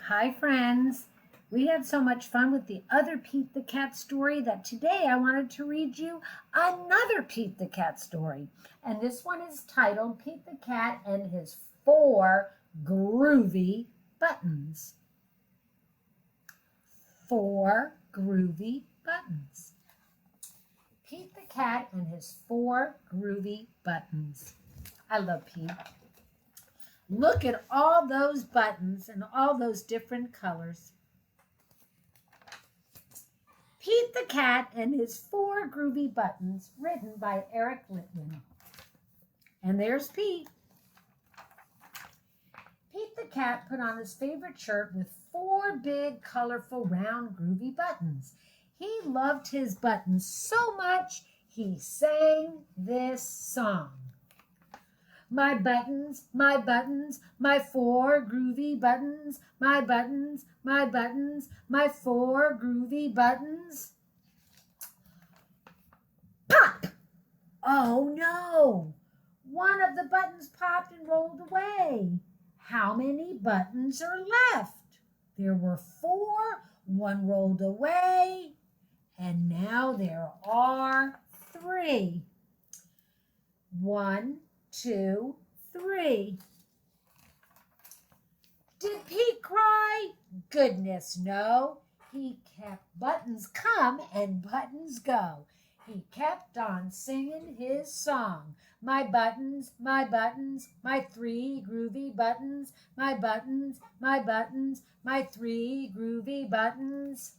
Hi, friends. We had so much fun with the other Pete the Cat story that today I wanted to read you another Pete the Cat story. And this one is titled Pete the Cat and His Four Groovy Buttons. Four groovy buttons. Pete the Cat and his four groovy buttons. I love Pete. Look at all those buttons and all those different colors. Pete the Cat and his four groovy buttons, written by Eric Litwin. And there's Pete. Pete the Cat put on his favorite shirt with four big, colorful, round, groovy buttons. He loved his buttons so much, he sang this song. My buttons, my four groovy buttons, my buttons, my four groovy buttons. Pop! Oh no! One of the buttons popped and rolled away. How many buttons are left? There were four, one rolled away, and now there are three. 1, 2, 3. Did Pete cry? Goodness, no. He kept buttons come and buttons go. He kept on singing his song. My buttons, my three groovy buttons, my buttons, my three groovy buttons.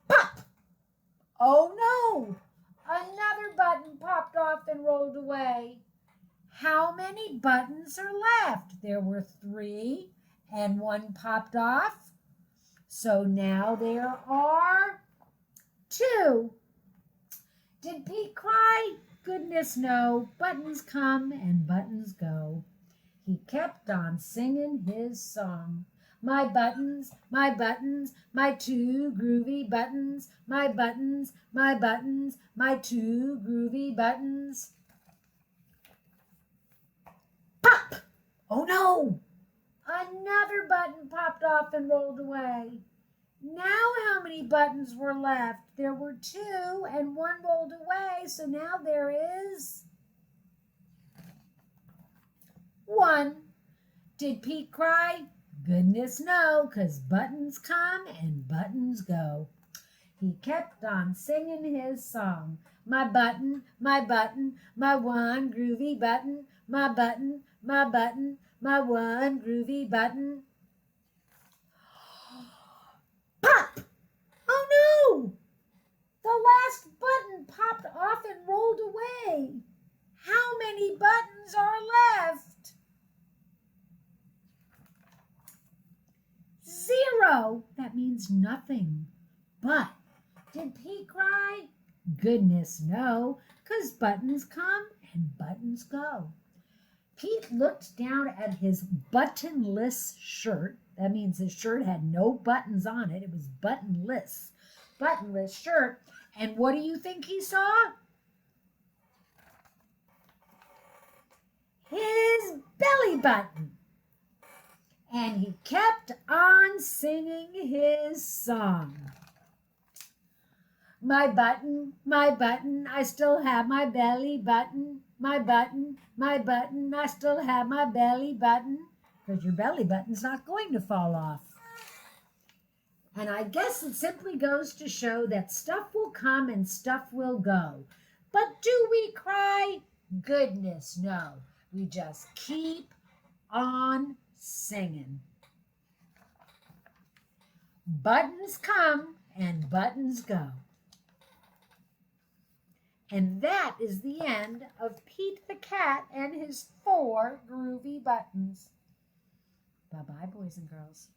Pop! Oh no! Another button popped off and rolled away. How many buttons are left? There were 3, and one popped off. So now there are 2. Did Pete cry? Goodness, no. Buttons come and buttons go. He kept on singing his song. My buttons, my two groovy buttons, my buttons, my two groovy buttons. Pop! Oh no! Another button popped off and rolled away. Now how many buttons were left? There were 2 and one rolled away, so now there is 1. Did Pete cry? Goodness no, 'cause buttons come and buttons go. He kept on singing his song. My button, my one groovy button, my button, my one groovy button. Pop! Oh no! The last button popped off and rolled away. How many buttons are left? 0. That means nothing. But did Pete cry? Goodness no, 'cause buttons come and buttons go. Pete looked down at his buttonless shirt. That means his shirt had no buttons on it. It was buttonless. Buttonless shirt. And what do you think he saw? His belly button. And he kept on singing his song. My button, I still have my belly button. My button, I still have my belly button. Because your belly button's not going to fall off. And I guess it simply goes to show that stuff will come and stuff will go. But do we cry? Goodness, no. We just keep on singing. Buttons come and buttons go. And that is the end of Pete the Cat and his 4 groovy buttons. Bye-bye, boys and girls.